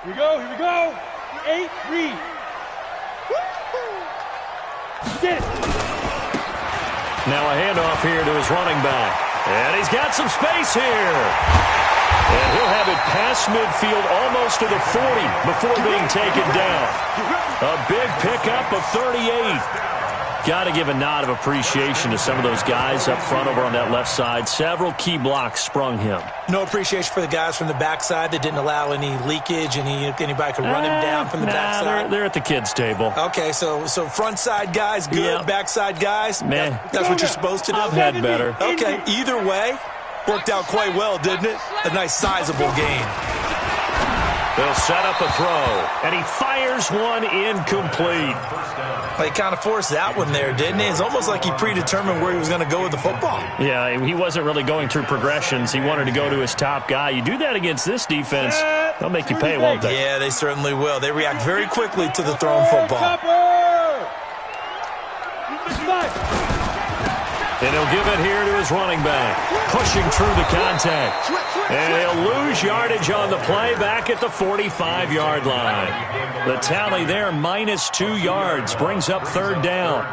Here we go, here we go. 8, read. Get it. Now a handoff here to his running back. And he's got some space here. And he'll have it past midfield almost to the 40 before being taken down. A big pickup of 38. Got to give a nod of appreciation to some of those guys up front over on that left side. Several key blocks sprung him. No appreciation for the guys from the backside that didn't allow any leakage, and anybody could run him down from the backside. They're at the kids' table. Okay, so front side guys good, Yeah. backside guys, Man, that's what you're supposed to do. I've had better. Okay, either way, worked out quite well, didn't it? A nice sizable gain. They'll set up a throw, and he fires one incomplete. Well, he kind of forced that one there, didn't he? It's almost like he predetermined where he was going to go with the football. Yeah, he wasn't really going through progressions. He wanted to go to his top guy. You do that against this defense, they'll make you pay, won't they? Yeah, they certainly will. They react very quickly to the thrown football. And he'll give it here to his running back, pushing through the contact. And he'll lose yardage on the play back at the 45-yard line. The tally there, -2 yards, brings up third down.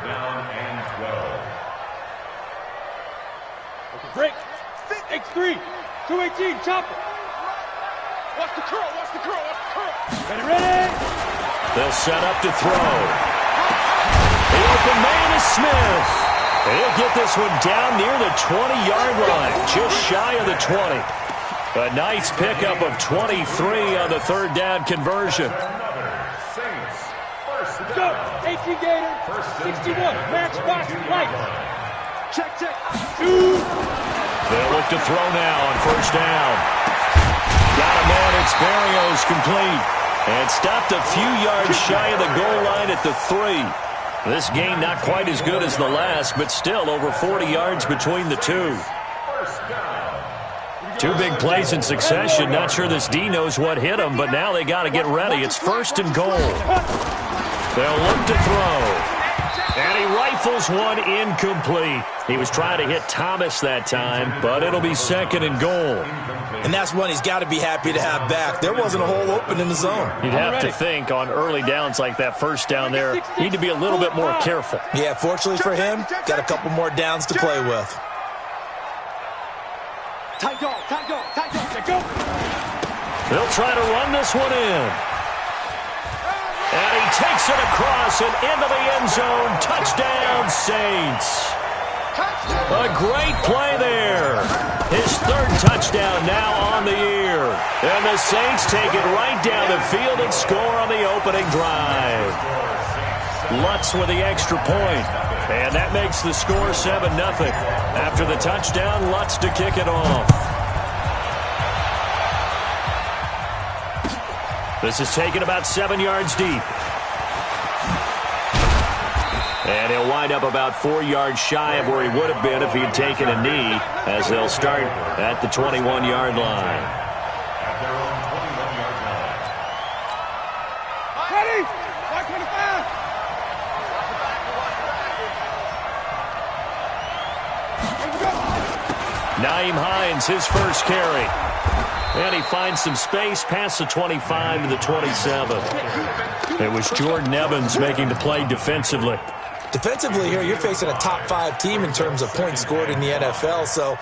Break. X3. 218. Chopper. Watch the curl. Watch the curl. Watch the curl. Ready. They'll set up to throw. The open man is Smith. He'll get this one down near the 20-yard line, just shy of the 20. A nice pickup of 23 on the third down conversion. Go. 18 Gator. 61. Matchbox right. Check. 2. They'll look to throw now on first down. Got a man. It's Barrios complete. And stopped a few yards shy of the goal line at the 3. This game not quite as good as the last, but still over 40 yards between the two. Two big plays in succession. Not sure this D knows what hit him, but now they got to get ready. It's first and goal. They'll look to throw. And he rifles one incomplete. He was trying to hit Thomas that time, but it'll be second and goal. And that's one he's got to be happy to have back. There wasn't a hole open in the zone. You'd have to think on early downs like that first down there, you need to be a little bit more careful. Yeah, fortunately for him, got a couple more downs to play with. Tight dog. Go. They'll try to run this one in. And he takes it across and into the end zone. Touchdown, Saints. A great play there. His third touchdown now on the year. And the Saints take it right down the field and score on the opening drive. Lutz with the extra point. And that makes the score 7-0. After the touchdown, Lutz to kick it off. This is taken about 7 yards deep. And he'll wind up about 4 yards shy of where he would have been if he had taken a knee, as they'll start at the 21-yard line. Ready. 525. Nyheim Hines, his first carry. And he finds some space past the 25 to the 27. It was Jordan Evans making the play defensively. Defensively here, you're facing a top-5 team in terms of points scored in the NFL. So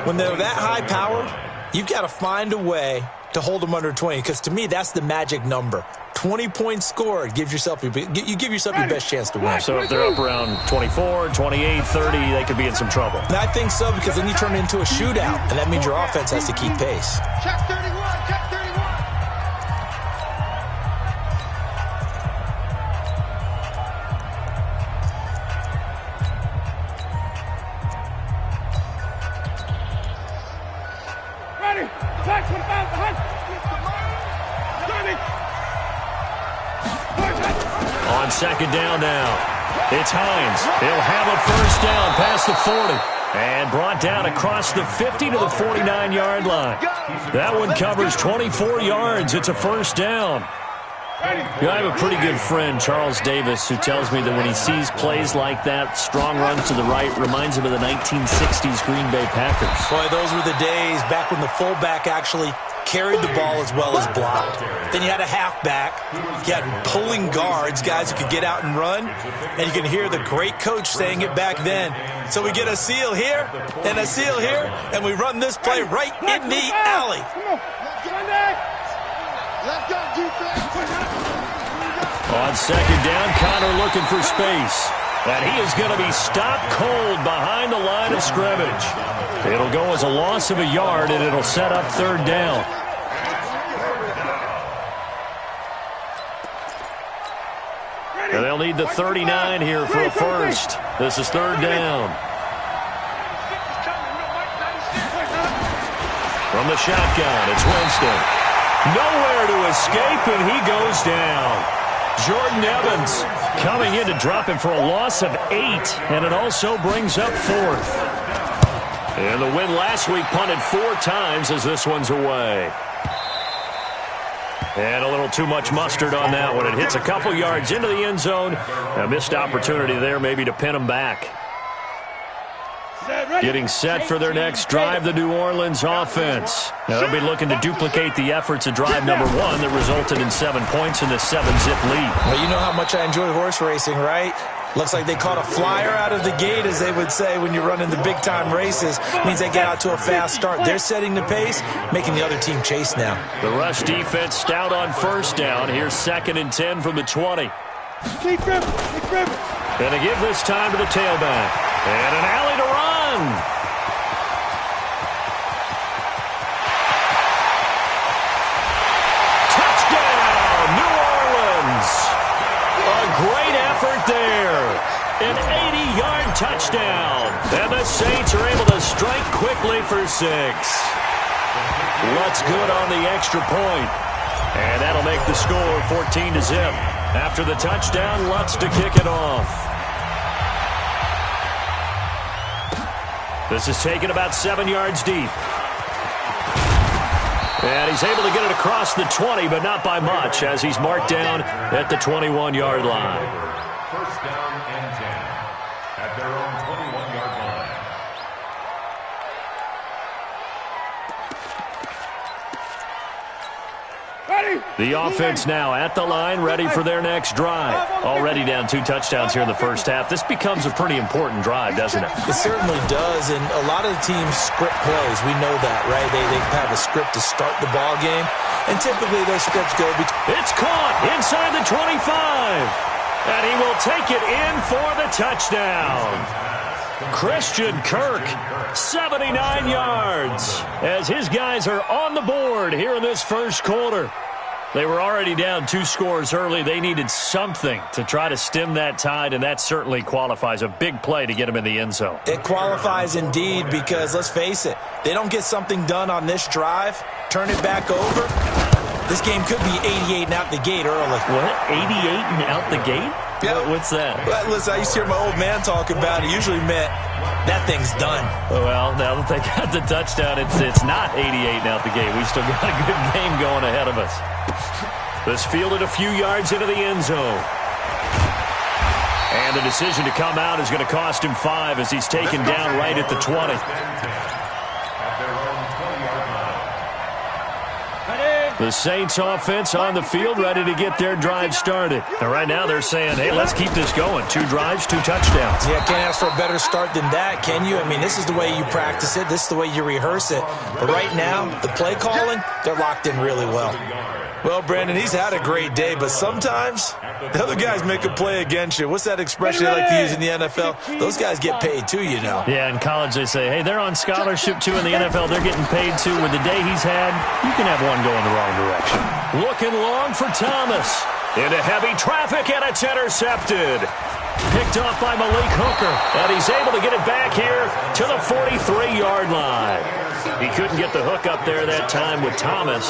when they're that high-powered, you've got to find a way to hold them under 20. Because to me, that's the magic number. 20 points scored gives yourself you give yourself your best chance to win. So if they're up around 24, 28, 30, they could be in some trouble. And I think so, because then you turn it into a shootout, and that means your offense has to keep pace. Check 31. Check 31. Ready. Back 25 behind. On second down now, it's Hines. He'll have a first down past the 40 and brought down across the 50 to the 49-yard line. That one covers 24 yards. It's a first down. I have a pretty good friend, Charles Davis, who tells me that when he sees plays like that, strong runs to the right, reminds him of the 1960s Green Bay Packers. Boy, those were the days back when the fullback actually carried the ball as well as blocked. Then you had a halfback. You had pulling guards, guys who could get out and run. And you can hear the great coach saying it back then. So we get a seal here and a seal here, and we run this play right in the alley. On second down, Connor looking for space. And he is going to be stopped cold behind the line of scrimmage. It'll go as a loss of a yard, and it'll set up third down. And they'll need the 39 here for a first. This is third down. From the shotgun, it's Winston. Nowhere to escape, and he goes down. Jordan Evans coming in to drop him for a loss of 8, and it also brings up fourth. And the win last week punted 4 times as this one's away. And a little too much mustard on that one. It hits a couple yards into the end zone. A missed opportunity there maybe to pin him back. Getting set for their next drive, the New Orleans offense. Now they'll be looking to duplicate the efforts of drive number 1 that resulted in 7 points in the 7-zip lead. Well, you know how much I enjoy horse racing, right? Looks like they caught a flyer out of the gate, as they would say when you're running the big-time races. Means they get out to a fast start. They're setting the pace, making the other team chase now. The rush defense stout on first down. Here's 2nd and 10 from the 20. And they give this time to the tailback. And an alley to run. Touchdown, New Orleans. A great effort there. An 80-yard touchdown. And the Saints are able to strike quickly for 6. Lutz good on the extra point. And that'll make the score 14-zip. After the touchdown, Lutz to kick it off. This is taken about 7 yards deep. And he's able to get it across the 20, but not by much, as he's marked down at the 21-yard line. First down and 10 at their own 21-yard line. The offense now at the line, ready for their next drive. Already down 2 touchdowns here in the first half. This becomes a pretty important drive, doesn't it? It certainly does, and a lot of the teams script plays. We know that, right? They have a script to start the ball game, and typically those scripts go between. It's caught inside the 25, and he will take it in for the touchdown. Christian Kirk, 79 yards, as his guys are on the board here in this first quarter. They were already down 2 scores early. They needed something to try to stem that tide, and that certainly qualifies. A big play to get them in the end zone. It qualifies indeed, because let's face it, they don't get something done on this drive, turn it back over, this game could be 88 and out the gate early. What? 88 and out the gate? Yeah. What's that? Well, listen, I used to hear my old man talk about it. Usually meant that thing's done. Well, now that they got the touchdown, it's not 88 and out the gate. We still got a good game going ahead of us. This fielded a few yards into the end zone. And the decision to come out is going to cost him 5 as he's taken down right at the 20. The Saints offense on the field, ready to get their drive started. And right now they're saying, hey, let's keep this going. 2 drives, 2 touchdowns. Yeah, can't ask for a better start than that, can you? I mean, this is the way you practice it. This is the way you rehearse it. But right now, the play calling, they're locked in really well. Well, Brandon, he's had a great day, but sometimes the other guys make a play against you. What's that expression they like to use in the NFL? Those guys get paid too, you know. Yeah, in college they say, hey, they're on scholarship too. In the NFL, they're getting paid too. With the day he's had, you can have one going the wrong direction. Looking long for Thomas. Into heavy traffic, and it's intercepted. Picked off by Malik Hooker, and he's able to get it back here to the 43-yard line. He couldn't get the hook up there that time with Thomas.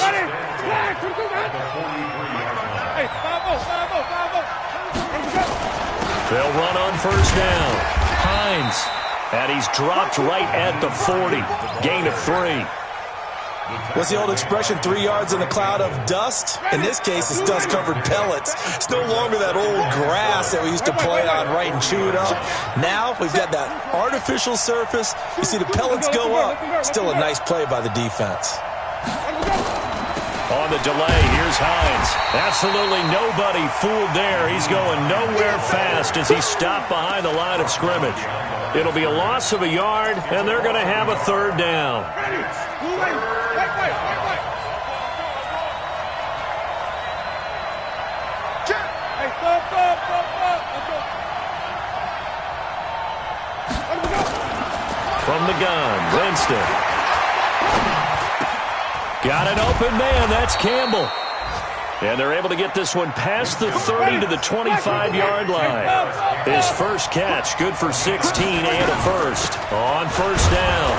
They'll run on first down. Hines, and he's dropped right at the 40. Gain of 3. What's the old expression, 3 yards in a cloud of dust? In this case, it's dust-covered pellets. It's no longer that old grass that we used to play on, right, and chew it up. Now, we've got that artificial surface. You see the pellets go up. Still a nice play by the defense. on the delay. Here's Hines. Absolutely nobody fooled there. He's going nowhere fast as he stopped behind the line of scrimmage. It'll be a loss of a yard, and they're going to have a third down. From the gun, Winston. Got an open man. That's Campbell. And they're able to get this one past the 30 to the 25-yard line. His first catch, good for 16 and a first. On first down,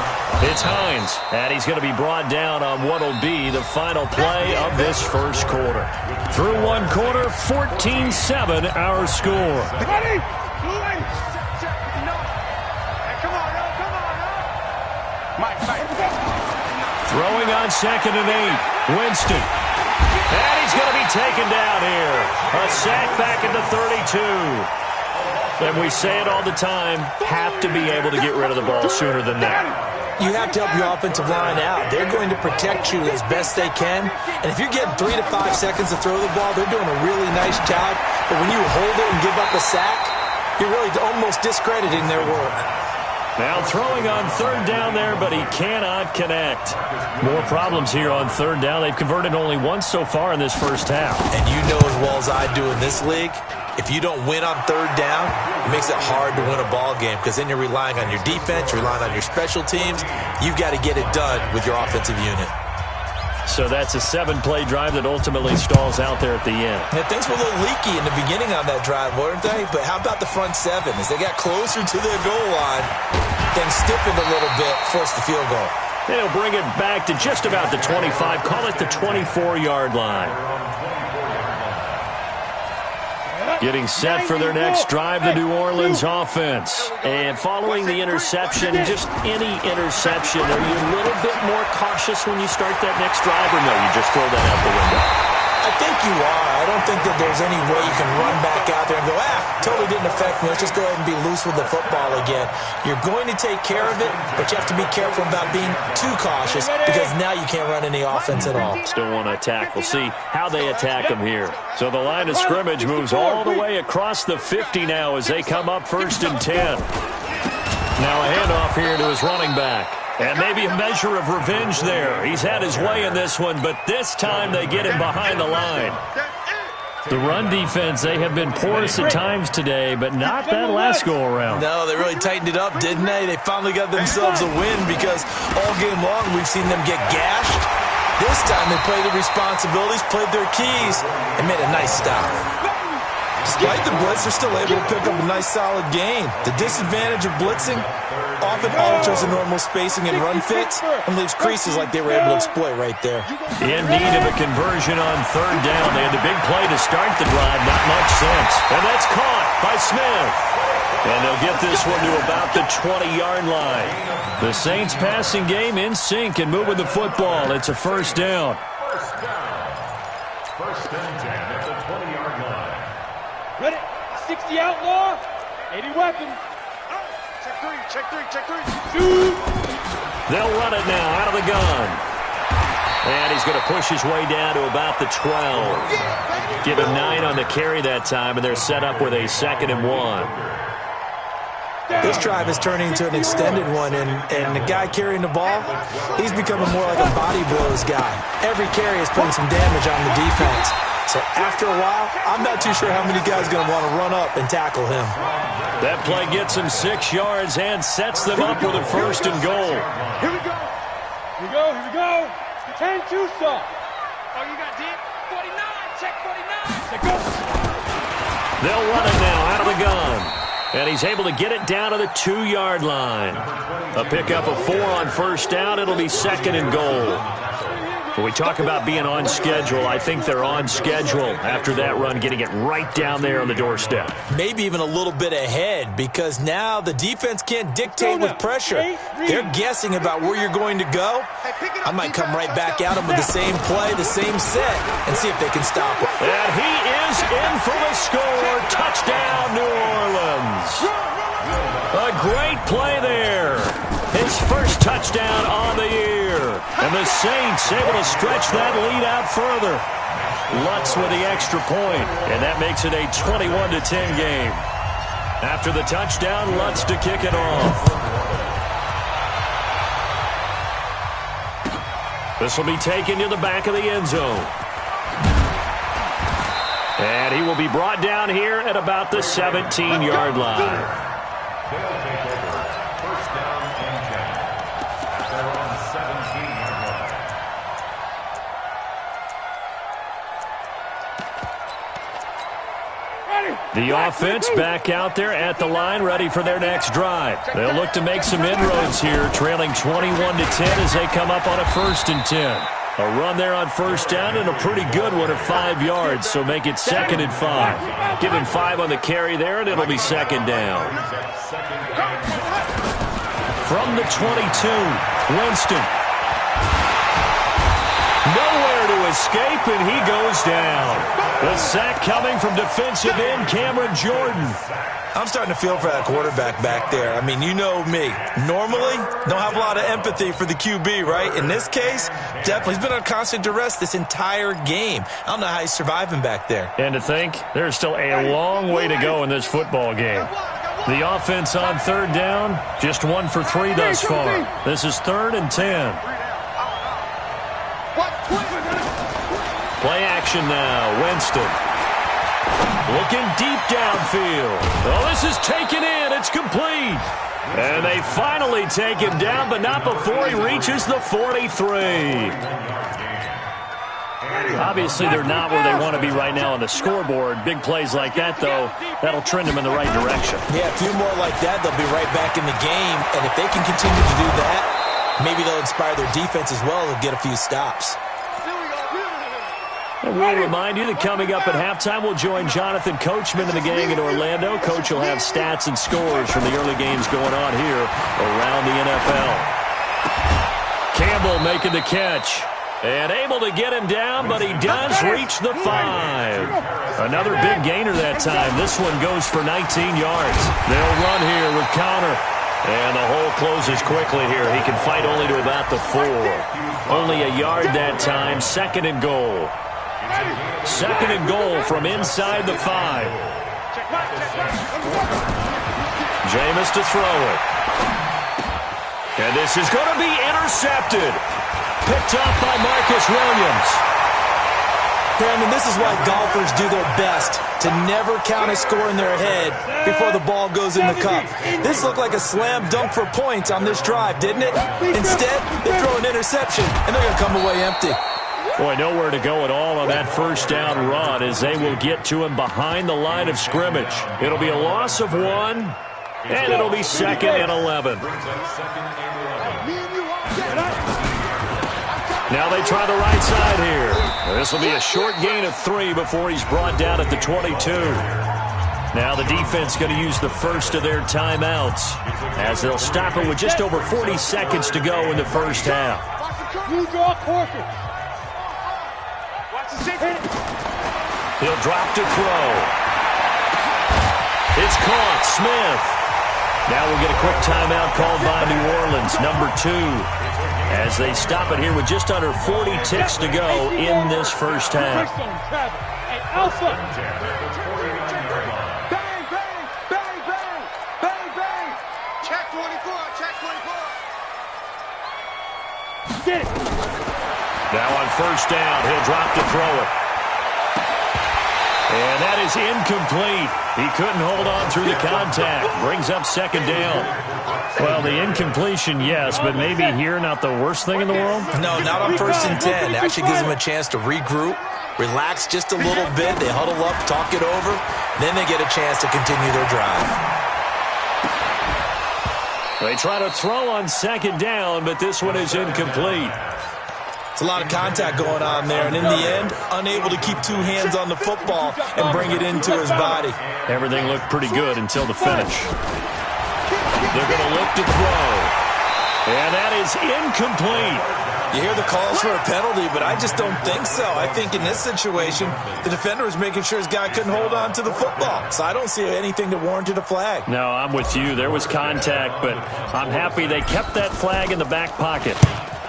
it's Hines. And he's going to be brought down on what will be the final play of this first quarter. Through one quarter, 14-7 our score. Throwing on 2nd and 8, Winston. And he's going to be taken down here. A sack back at the 32. And we say it all the time, have to be able to get rid of the ball sooner than that. You have to help your offensive line out. They're going to protect you as best they can. And if you're getting 3 to 5 seconds to throw the ball, they're doing a really nice job. But when you hold it and give up a sack, you're really almost discrediting their work. Now throwing on third down there, but he cannot connect. More problems here on third down. They've converted only once so far in this first half. And you know as well as I do in this league, if you don't win on third down, it makes it hard to win a ball game because then you're relying on your defense, you're relying on your special teams. You've got to get it done with your offensive unit. So that's a 7-play drive that ultimately stalls out there at the end. Yeah, things were a little leaky in the beginning on that drive, weren't they? But how about the front 7? As they got closer to their goal line, things stiffened a little bit, forced the field goal. They'll bring it back to just about the 25, call it the 24-yard line. Getting set for their next drive, the New Orleans offense. And following the interception, just any interception, are you a little bit more cautious when you start that next drive, or no, you just throw that out the window? I think you are. I don't think that there's any way you can run back out there and go, totally didn't affect me. Let's just go ahead and be loose with the football again. You're going to take care of it, but you have to be careful about being too cautious because now you can't run any offense at all. Still want to attack. We'll see how they attack them here. So the line of scrimmage moves all the way across the 50 now as they come up 1st and 10. Now a handoff here to his running back. And maybe a measure of revenge there. He's had his way in this one, but this time they get him behind the line. The run defense, they have been porous at times today, but not that last go-around. No, they really tightened it up, didn't they? They finally got themselves a win because all game long we've seen them get gashed. This time they played their responsibilities, played their keys, and made a nice stop. Despite the blitz, they're still able to pick up a nice, solid gain. The disadvantage of blitzing often alters the normal spacing and run fits and leaves creases like they were able to exploit right there. In need of a conversion on third down. They had the big play to start the drive, not much sense. And that's caught by Smith. And they'll get this one to about the 20-yard line. The Saints passing game in sync and moving the football. It's a first down. First and 10 at the 20-yard line. Ready? 60 outlaw. 80 weapon. Check three. Shoot. They'll run it now out of the gun. And he's going to push his way down to about the 12. Give him 9 on the carry that time, and they're set up with a 2nd and 1. This drive is turning into an extended one, and the guy carrying the ball, he's becoming more like a body blows guy. Every carry is putting some damage on the defense. So after a while, I'm not too sure how many guys are going to want to run up and tackle him. That play gets him 6 yards and sets them up with a 1st and goal. Here we go. 10 2-star. Oh, you got deep? 49. Check 49. They'll run it now out of the gun. And he's able to get it down to the 2-yard line. A pickup of 4 on first down. It'll be 2nd and goal. When we talk about being on schedule, I think they're on schedule after that run, getting it right down there on the doorstep. Maybe even a little bit ahead because now the defense can't dictate with pressure. They're guessing about where you're going to go. I might come right back at them with the same play, the same set, and see if they can stop it. And he is in for the score. Touchdown, New Orleans. A great play there. His first touchdown on the year. And the Saints able to stretch that lead out further. Lutz with the extra point, and that makes it a 21-10 game. After the touchdown, Lutz to kick it off. This will be taken to the back of the end zone. And he will be brought down here at about the 17-yard line. They'll take over. First down and 10. At their own 17-yard line. The offense back out there at the line, ready for their next drive. They'll look to make some inroads here, trailing 21-10 as they come up on a 1st and 10. A run there on first down and a pretty good one at 5 yards, so make it 2nd and 5. Give him 5 on the carry there, and it'll be 2nd down. From the 22, Winston. Nowhere to escape, and he goes down. The sack coming from defensive end Cameron Jordan. I'm starting to feel for that quarterback back there. I mean, you know me. Normally, don't have a lot of empathy for the QB, right? In this case, definitely. He's been on constant duress this entire game. I don't know how he's surviving back there. And to think, there's still a long way to go in this football game. The offense on 3rd down, just 1 for 3 thus far. This is 3rd and 10. Play action now, Winston. Looking deep downfield. Oh, this is taken in. It's complete. And they finally take him down, but not before he reaches the 43. Obviously, they're not where they want to be right now on the scoreboard. Big plays like that, though, that'll trend them in the right direction. Yeah, a few more like that, they'll be right back in the game. And if they can continue to do that, maybe they'll inspire their defense as well and get a few stops. And we'll remind you that coming up at halftime, we'll join Jonathan Coachman and the gang in Orlando. Coach will have stats and scores from the early games going on here around the NFL. Campbell making the catch. And able to get him down, but he does reach the 5. Another big gainer that time. This one goes for 19 yards. They'll run here with Connor. And the hole closes quickly here. He can fight only to about the 4. Only a yard that time. 2nd and goal. 2nd and goal from inside the 5. Jameis to throw it. And this is going to be intercepted. Picked up by Marcus Williams. Brandon, this is why golfers do their best to never count a score in their head before the ball goes in the cup. This looked like a slam dunk for points on this drive, didn't it? Instead, they throw an interception, and they're going to come away empty. Boy, nowhere to go at all on that first down run as they will get to him behind the line of scrimmage. It'll be a loss of 1, and it'll be 2nd and 11. Now they try the right side here. This will be a short gain of 3 before he's brought down at the 22. Now the defense going to use the first of their timeouts as they'll stop it with just over 40 seconds to go in the first half. He'll drop to throw. It's caught. Smith. Now we'll get a quick timeout called by New Orleans, number 2, as they stop it here with just under 40 ticks to go in this first half. Alpha. Bang, bang, bang, bang, bang, bang. Check 24, check 24. Get it. Now on first down, he'll drop to throw it. And that is incomplete. He couldn't hold on through the contact. Brings up 2nd down. Well, the incompletion, yes, but maybe here not the worst thing in the world? No, not on 1st and 10. It actually gives them a chance to regroup, relax just a little bit. They huddle up, talk it over. Then they get a chance to continue their drive. They try to throw on 2nd down, but this one is incomplete. It's a lot of contact going on there, and in the end, unable to keep 2 hands on the football and bring it into his body. Everything looked pretty good until the finish. They're going to look to throw. And that is incomplete. You hear the calls for a penalty, but I just don't think so. I think in this situation, the defender was making sure his guy couldn't hold on to the football. So I don't see anything that warranted a flag. No, I'm with you. There was contact, but I'm happy they kept that flag in the back pocket.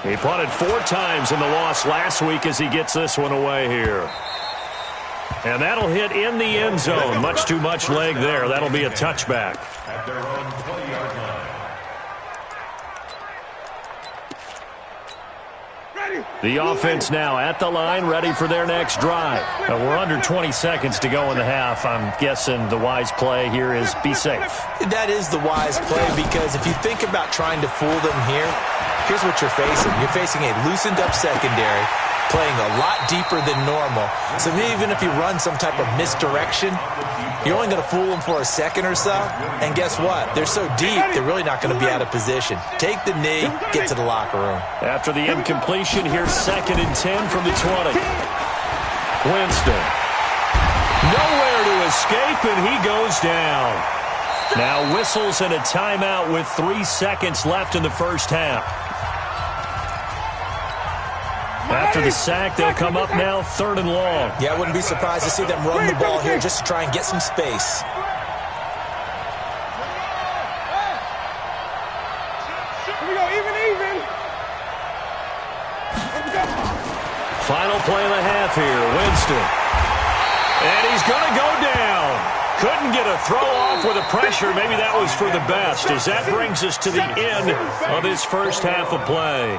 He punted 4 times in the loss last week as he gets this one away here. And that'll hit in the end zone. Much too much leg there. That'll be a touchback. At their own 20-yard line. The offense now at the line, ready for their next drive. We're under 20 seconds to go in the half. I'm guessing the wise play here is be safe. That is the wise play, because if you think about trying to fool them here, here's what you're facing. You're facing a loosened up secondary, playing a lot deeper than normal. So even if you run some type of misdirection, you're only going to fool them for a second or so. And guess what? They're so deep, they're really not going to be out of position. Take the knee, get to the locker room. After the incompletion, here's 2nd and 10 from the 20. Winston. Nowhere to escape, and he goes down. Now whistles and a timeout with 3 seconds left in the first half. After the sack, they'll come up now 3rd and long. Yeah, I wouldn't be surprised to see them run the ball here just to try and get some space. Here we go, even. Final play of the half here, Winston. And he's going to go down. Couldn't get a throw off with the pressure. Maybe that was for the best, as that brings us to the end of this first half of play.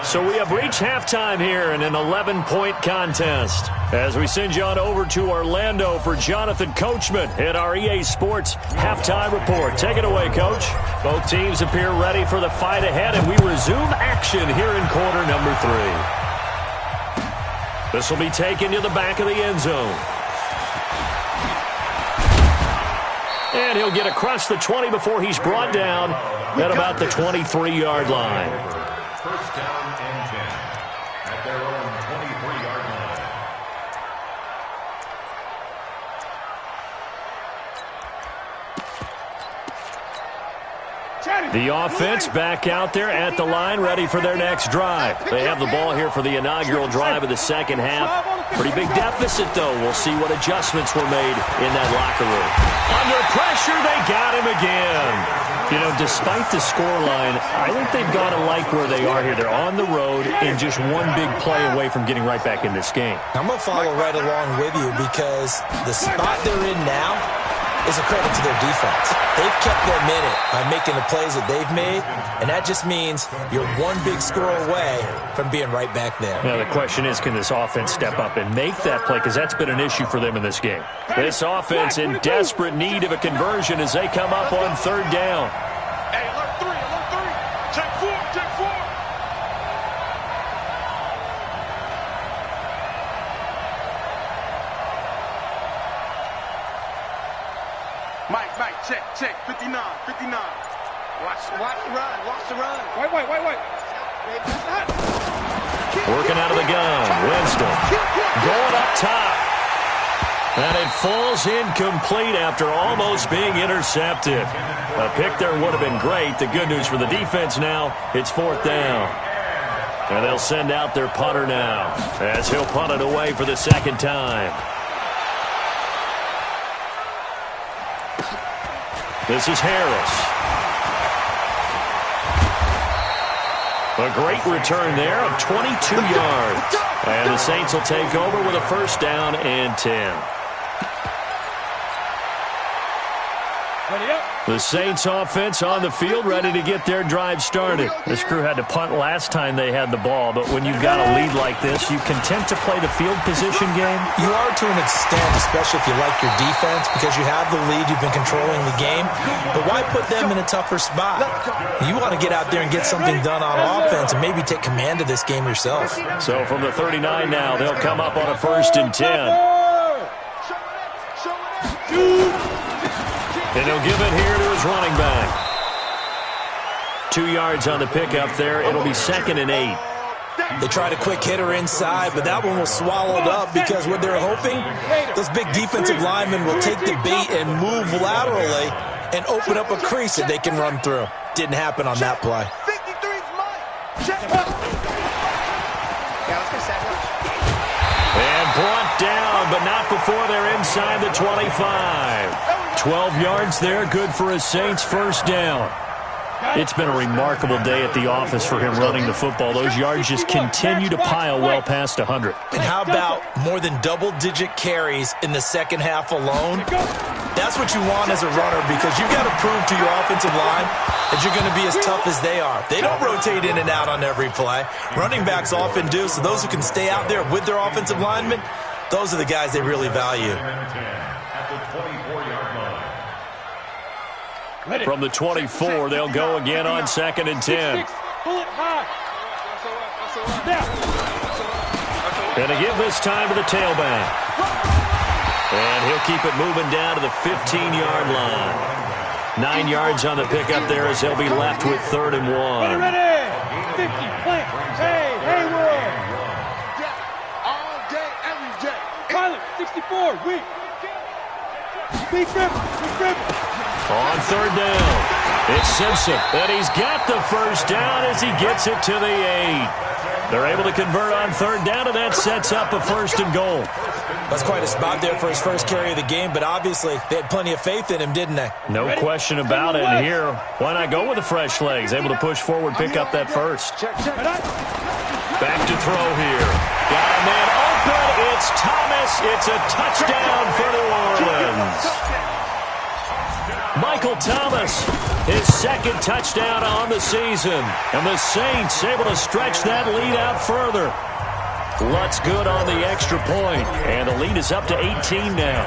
So we have reached halftime here in an 11-point contest. As we send you on over to Orlando for Jonathan Coachman at our EA Sports Halftime Report. Take it away, Coach. Both teams appear ready for the fight ahead, and we resume action here in quarter number 3. This will be taken to the back of the end zone. And he'll get across the 20 before he's brought down at about the 23-yard line. First down and 10 at their own 23-yard line. The offense back out there at the line, ready for their next drive. They have the ball here for the inaugural drive of the second half. Pretty big deficit, though. We'll see what adjustments were made in that locker room. Under pressure, they got him again. You know, despite the scoreline, I think they've got to like where they are here. They're on the road and just one big play away from getting right back in this game. I'm going to follow right along with you, because the spot they're in now is a credit to their defense. They've kept them in it by making the plays that they've made, and that just means you're one big score away from being right back there. Now the question is, can this offense step up and make that play? Because that's been an issue for them in this game. This offense in desperate need of a conversion as they come up on 3rd down. Hey, alert 3. Check 4. Mike, check, 59. Watch the run. Wait. Working out of the gun, Winston going up top. And it falls incomplete after almost being intercepted. A pick there would have been great. The good news for the defense now, it's 4th down. And they'll send out their punter now, as he'll punt it away for the 2nd time. This is Harris. A great return there of 22 yards. And the Saints will take over with a 1st down and 10. The Saints offense on the field, ready to get their drive started. This crew had to punt last time they had the ball, but when you've got a lead like this, you content to play the field position game? You are to an extent, especially if you like your defense, because you have the lead, you've been controlling the game. But why put them in a tougher spot? You want to get out there and get something done on offense and maybe take command of this game yourself. So from the 39 now, they'll come up on a 1st and 10. And he'll give it here to his running back. 2 yards on the pickup there. It'll be 2nd and 8. They tried a quick hitter inside, but that one was swallowed up because what they're hoping, those big defensive linemen will take the bait and move laterally and open up a crease that they can run through. Didn't happen on that play. down, but not before they're inside the 25. 12 yards there, good for a Saints first down. It's been a remarkable day at the office for him running the football. Those yards just continue to pile well past 100. And how about more than double-digit carries in the second half alone? That's what you want as a runner, because you've got to prove to your offensive line that you're going to be as tough as they are. They don't rotate in and out on every play. Running backs often do, so those who can stay out there with their offensive linemen, those are the guys they really value. From the 24, they'll go again on 2nd and 10. Gonna give this time to the tailback. And he'll keep it moving down to the 15-yard line. 9 yards on the pickup there as he'll be left with 3rd and 1. Ready, 50, plant, hey, Haywood. All day, every day. Pilot, 64, weak. Big grip. On 3rd down, it's Simpson, and he's got the first down as he gets it to the 8. They're able to convert on 3rd down, and that sets up a 1st and goal. That's quite a spot there for his first carry of the game, but obviously they had plenty of faith in him, didn't they? No question about it. And here, why not go with the fresh legs? Able to push forward, pick up that first. Back to throw here. Got a man open. It's Thomas. It's a touchdown for New Orleans. Michael Thomas, his 2nd touchdown on the season. And the Saints able to stretch that lead out further. Lutz good on the extra point. And the lead is up to 18 now.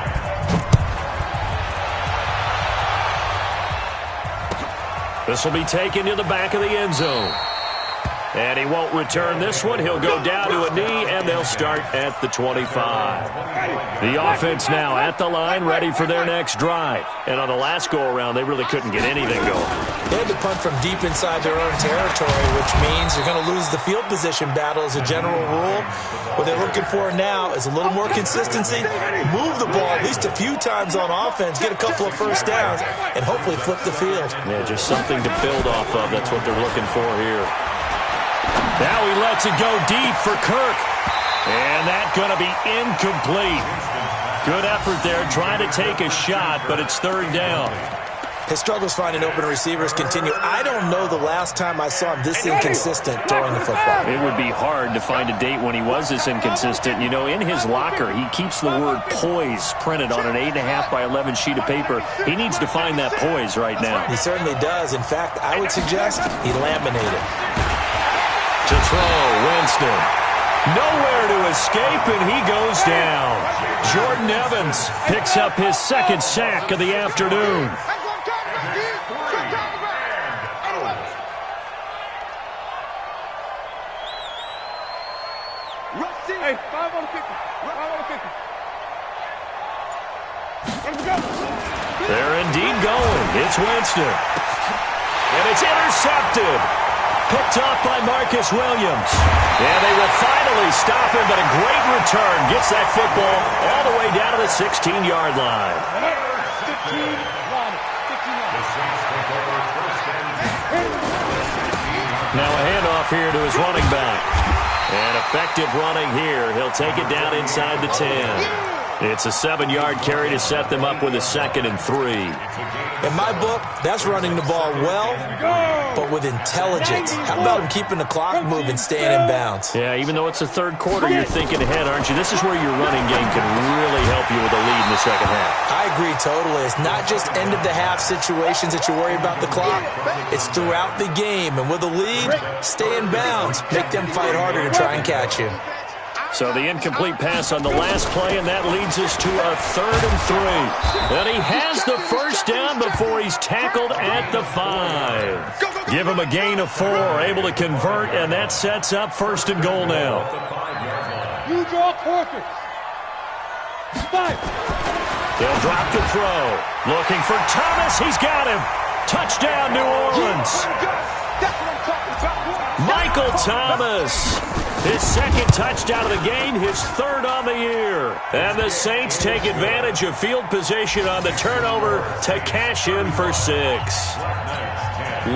This will be taken to the back of the end zone. And he won't return this one. He'll go down to a knee, and they'll start at the 25. The offense now at the line, ready for their next drive. And on the last go-around, they really couldn't get anything going. They had to punt from deep inside their own territory, which means you're going to lose the field position battle as a general rule. What they're looking for now is a little more consistency, move the ball at least a few times on offense, get a couple of first downs, and hopefully flip the field. Yeah, just something to build off of. That's what they're looking for here. Now he lets it go deep for Kirk. And that's going to be incomplete. Good effort there, trying to take a shot, but it's 3rd down. His struggles finding open receivers continue. I don't know the last time I saw him this inconsistent throwing the football. It would be hard to find a date when he was this inconsistent. You know, in his locker, he keeps the word poise printed on an 8.5 by 11 sheet of paper. He needs to find that poise right now. He certainly does. In fact, I would suggest he laminated. To throw, Winston. Nowhere to escape, and he goes down. Jordan Evans picks up his 2nd sack of the afternoon. Hey, 5 on the 50. 5 on the 50. They're indeed going. It's Winston. And it's intercepted. Picked off by Marcus Williams. And they will finally stop him, but a great return. Gets that football all the way down to the 16-yard line. 15 line. Now a handoff here to his running back. And effective running here. He'll take it down inside the 10. It's a 7-yard carry to set them up with a 2nd and 3. In my book, that's running the ball well, but with intelligence. How about him keeping the clock moving, staying in bounds? Yeah, even though it's the 3rd quarter, you're thinking ahead, aren't you? This is where your running game can really help you with a lead in the second half. I agree totally. It's not just end-of-the-half situations that you worry about the clock. It's throughout the game. And with a lead, stay in bounds. Make them fight harder to try and catch you. So the incomplete pass on the last play, and that leads us to a 3rd and 3. And he has the first down before he's tackled at the 5. Give him a gain of 4, able to convert, and that sets up 1st and goal now. You draw quarters. 5. They'll drop the throw. Looking for Thomas. He's got him. Touchdown, New Orleans. Michael Thomas. His 2nd touchdown of the game, his 3rd on the year. And the Saints take advantage of field position on the turnover to cash in for 6.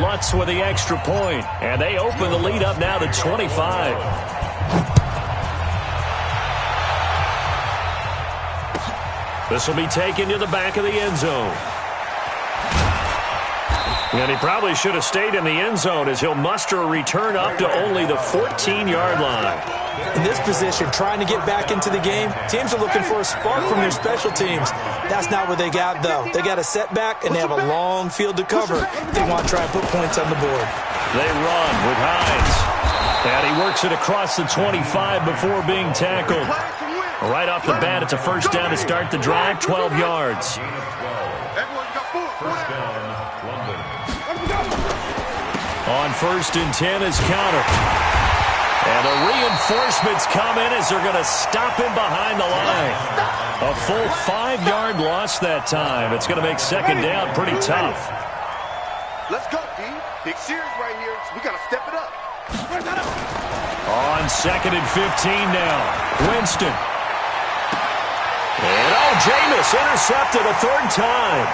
Lutz with the extra point, and they open the lead up now to 25. This will be taken to the back of the end zone. And he probably should have stayed in the end zone as he'll muster a return up to only the 14-yard line. In this position, trying to get back into the game, teams are looking for a spark from their special teams. That's not what they got, though. They got a setback, and they have a long field to cover if they want to try and put points on the board. They run with Hines. And he works it across the 25 before being tackled. Right off the bat, it's a first down to start the drive, 12 yards. On 1st and 10 is counter. And the reinforcements come in as they're going to stop him behind the line. A full 5-yard loss that time. It's going to make second down pretty tough. Let's go, D. Big series right here. We got to step it up. On 2nd and 15 now. Winston. And Jameis intercepted a 3rd time.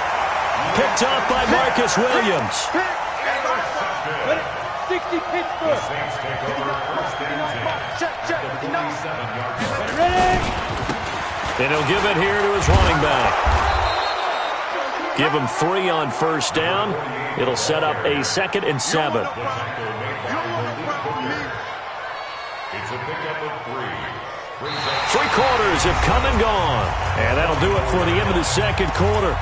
Picked up by Marcus Williams. 60 Pittsburgh. And he'll give it here to his running back. Give him 3 on first down. It'll set up a 2nd and 7. It's a pickup of 3. 3 quarters have come and gone. And that'll do it for the end of the second quarter.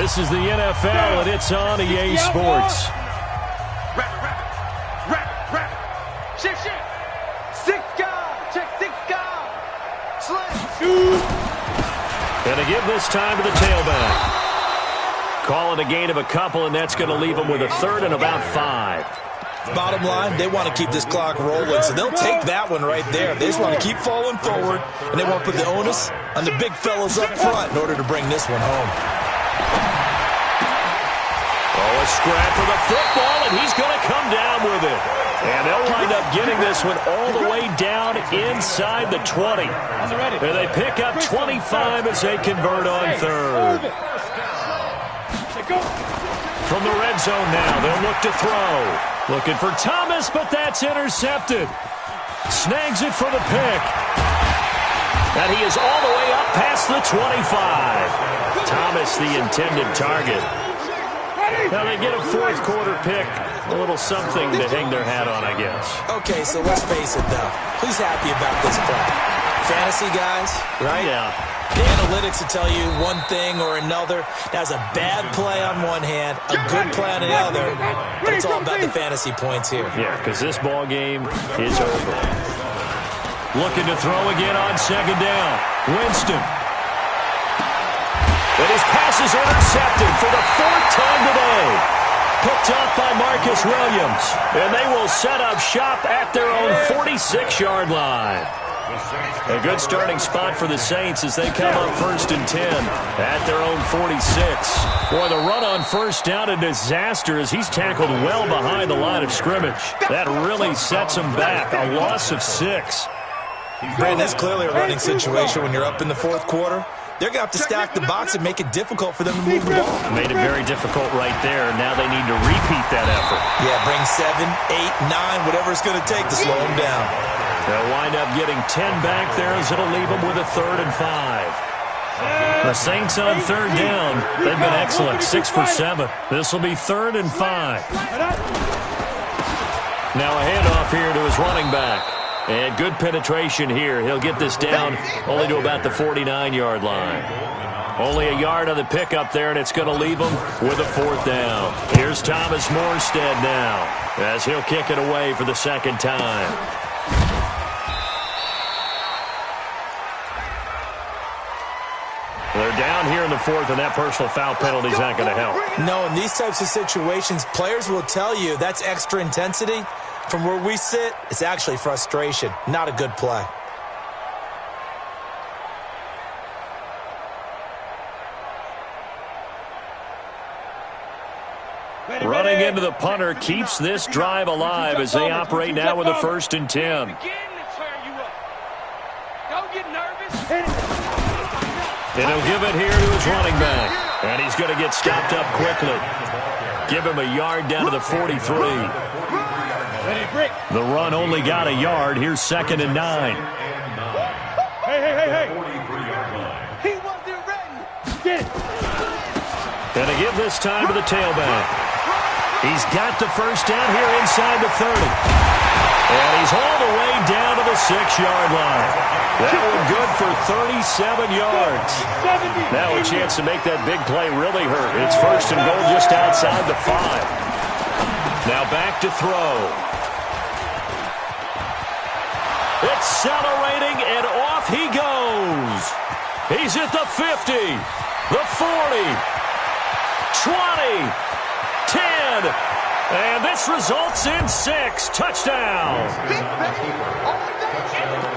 This is the NFL, and it's on EA Sports. Going to give this time to the tailback. Call it a gain of a couple, and that's going to leave them with a 3rd and about 5. Bottom line, they want to keep this clock rolling, so they'll take that one right there. They just want to keep falling forward, and they want to put the onus on the big fellas up front in order to bring this one home. Oh, a scrap for the football, and he's going to come down with it. And they'll wind up getting this one all the way down inside the 20. And they pick up 25 as they convert on 3rd. From the red zone now, they'll look to throw. Looking for Thomas, but that's intercepted. Snags it for the pick. And he is all the way up past the 25. Thomas, the intended target. Now they get a 4th quarter pick. A little something to hang their hat on, I guess. Okay, so let's face it, though. Who's happy about this play? Fantasy guys, right? Yeah. The analytics will tell you one thing or another. That's a bad play on one hand, a good play on the other, but it's all about the fantasy points here. Yeah, because this ball game is over. Looking to throw again on 2nd down. Winston. But his pass is intercepted for the 4th time today. Picked up by Marcus Williams. And they will set up shop at their own 46-yard line. A good starting spot for the Saints as they come up 1st and 10 at their own 46. Boy, the run on first down, a disaster as he's tackled well behind the line of scrimmage. That really sets him back. A loss of 6. Brandon, that's clearly a running situation when you're up in the 4th quarter. They're going to have to stack the box and make it difficult for them to move the ball. Made it very difficult right there. Now they need to repeat that effort. Yeah, bring 7, 8, 9, whatever it's going to take to slow them down. They'll wind up getting 10 back there as it'll leave them with a 3rd and 5. The Saints on 3rd down. They've been excellent, 6 for 7. This will be 3rd and 5. Now a handoff here to his running back. And good penetration here. He'll get this down only to about the 49-yard line. Only a yard on the pickup there, and it's going to leave him with a 4th down. Here's Thomas Morstead now as he'll kick it away for the 2nd time. They're down here in the 4th, and that personal foul penalty is not going to help. No, in these types of situations, players will tell you that's extra intensity. From where we sit, it's actually frustration, not a good play. Running into the punter keeps this drive alive as they operate now with a 1st and 10. And he'll give it here to his running back. And he's going to get stopped up quickly. Give him a yard down to the 43. The run only got a yard. Here's 2nd and 9. Hey. He wasn't ready. Get it. Gonna give this time to the tailback. He's got the first down here inside the 30. And he's all the way down to the 6-yard line. That one good for 37 yards. Now a chance to make that big play really hurt. It's first and goal just outside the 5. Now back to throw. Accelerating, and off he goes. He's at the 50, the 40, 20, 10, and this results in 6 touchdowns.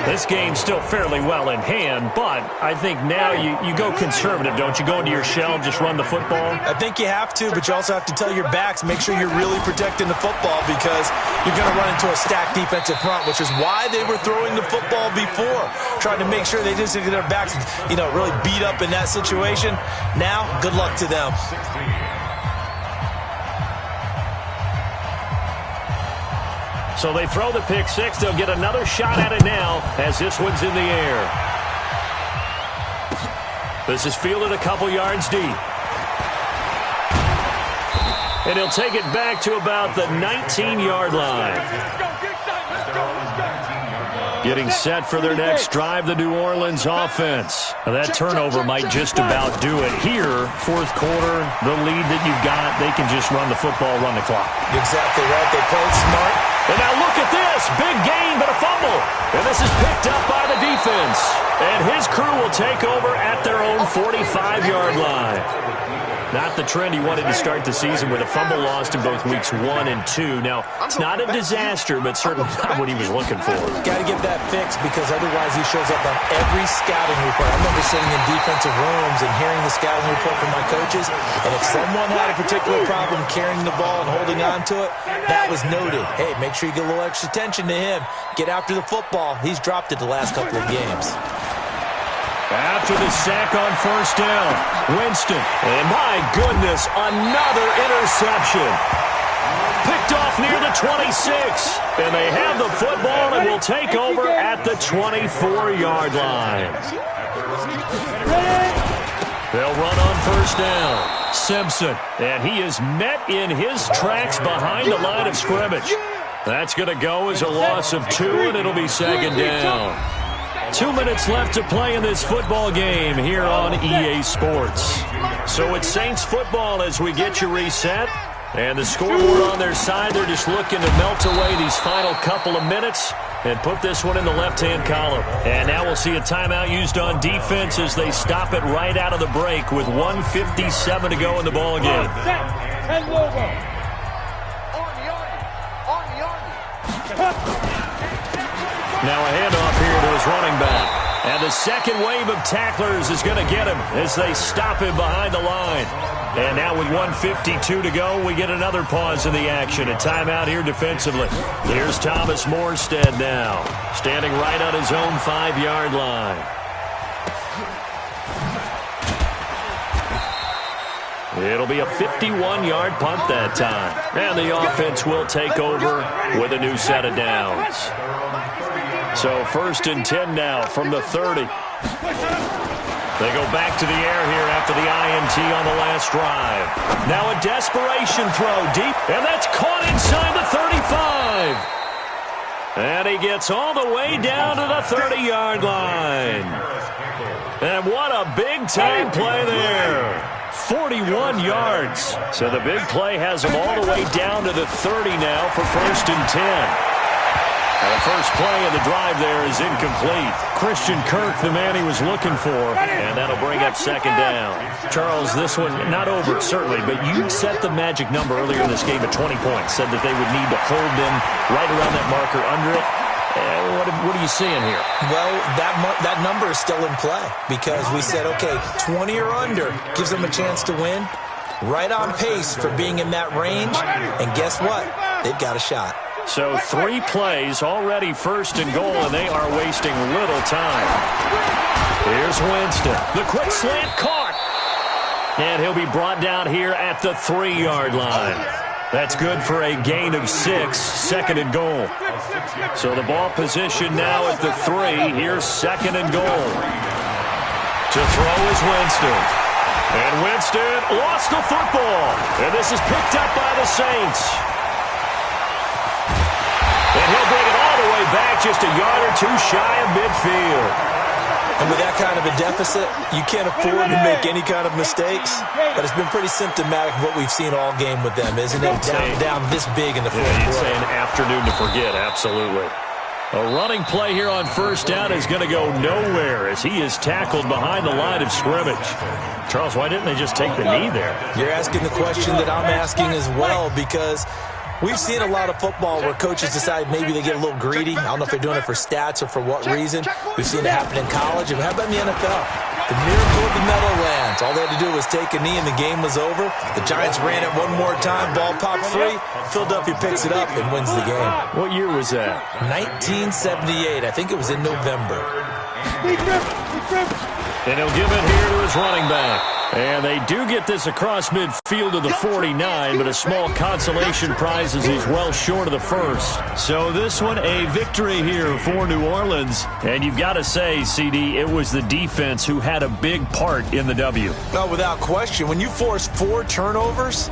This game's still fairly well in hand, but I think now you go conservative, don't you? Go into your shell and just run the football? I think you have to, but you also have to tell your backs, make sure you're really protecting the football because you're going to run into a stacked defensive front, which is why they were throwing the football before, trying to make sure they didn't get their backs, really beat up in that situation. Now, good luck to them. So they throw the pick 6. They'll get another shot at it now as this one's in the air. This is fielded a couple yards deep. And he'll take it back to about the 19-yard line. Getting set for their next drive, the New Orleans offense. Now that turnover might just about do it. Here, fourth quarter, the lead that you've got, they can just run the football, run the clock. Exactly right. They played smart. And now look at this. Big gain, but a fumble. And this is picked up by the defense. And his crew will take over at their own 45-yard line. Not the trend he wanted to start the season with a fumble lost in both weeks 1 and 2. Now, it's not a disaster, but certainly not what he was looking for. Got to get that fixed because otherwise he shows up on every scouting report. I remember sitting in defensive rooms and hearing the scouting report from my coaches, and if someone had a particular problem carrying the ball and holding on to it, that was noted. Hey, make sure you get a little extra attention to him. Get after the football. He's dropped it the last couple of games. After the sack on first down, Winston. And my goodness, another interception. Picked off near the 26. And they have the football and will take over at the 24-yard line. They'll run on first down. Simpson. And he is met in his tracks behind the line of scrimmage. That's going to go as a loss of 2, and it'll be second down. 2 minutes left to play in this football game here on EA Sports. So it's Saints football as we get you reset. And the scoreboard on their side, they're just looking to melt away these final couple of minutes and put this one in the left-hand column. And now we'll see a timeout used on defense as they stop it right out of the break with 1:57 to go in the ball game. Now a handoff here to his running back. And the second wave of tacklers is going to get him as they stop him behind the line. And now with 1:52 to go, we get another pause in the action. A timeout here defensively. Here's Thomas Morstead now, standing right on his own 5-yard line. It'll be a 51-yard punt that time. And the offense will take over with a new set of downs. So first and 10 now from the 30. They go back to the air here after the INT on the last drive. Now a desperation throw deep, and that's caught inside the 35. And he gets all the way down to the 30-yard line. And what a big-time play there. 41 yards. So the big play has him all the way down to the 30 now for first and 10. And the first play of the drive there is incomplete. Christian Kirk, the man he was looking for, and that'll bring up second down. Charles, this one not over, certainly, but you set the magic number earlier in this game at 20 points, said that they would need to hold them right around that marker under it. What are you seeing here? Well, that number is still in play because we said, okay, 20 or under gives them a chance to win. Right on pace for being in that range. And guess what? They've got a shot. So 3 plays, already first and goal, and they are wasting little time. Here's Winston. The quick slant caught. And he'll be brought down here at the 3-yard line. That's good for a gain of 6, second and goal. So the ball position now at the 3. Here's second and goal. To throw is Winston. And Winston lost the football. And this is picked up by the Saints. And he'll bring it all the way back just a yard or two shy of midfield. And with that kind of a deficit, you can't afford to make any kind of mistakes. But it's been pretty symptomatic of what we've seen all game with them, isn't it? Down this big in the fourth quarter. You'd say an afternoon to forget, absolutely. A running play here on first down is going to go nowhere as he is tackled behind the line of scrimmage. Charles, why didn't they just take the knee there? You're asking the question that I'm asking as well, because we've seen a lot of football where coaches decide maybe they get a little greedy. I don't know if they're doing it for stats or for what reason. We've seen it happen in college. And how about in the NFL? The miracle of the Meadowlands. All they had to do was take a knee and the game was over. The Giants ran it one more time. Ball popped free. Philadelphia picks it up and wins the game. What year was that? 1978. I think it was in November. And he'll give it here to his running back. And they do get this across midfield to the 49, but a small consolation prize as he's well short of the first. So this one, a victory here for New Orleans. And you've got to say, CD, it was the defense who had a big part in the W. No, without question. When you force 4 turnovers,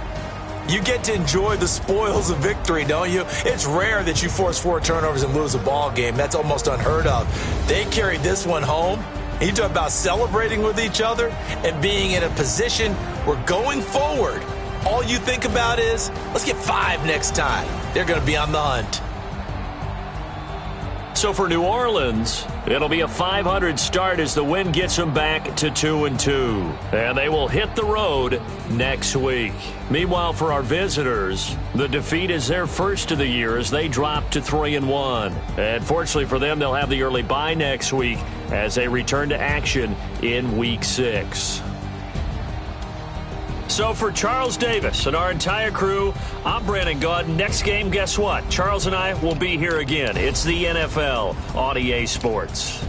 you get to enjoy the spoils of victory, don't you? It's rare that you force 4 turnovers and lose a ball game. That's almost unheard of. They carried this one home. You talk about celebrating with each other and being in a position where going forward, all you think about is, let's get 5 next time. They're going to be on the hunt. So for New Orleans, it'll be a 500 start as the win gets them back to 2-2. And they will hit the road next week. Meanwhile, for our visitors, the defeat is their first of the year as they drop to 3-1. And fortunately for them, they'll have the early bye next week as they return to action in Week 6. So for Charles Davis and our entire crew, I'm Brandon Gaudin. Next game, guess what? Charles and I will be here again. It's the NFL on EA Sports.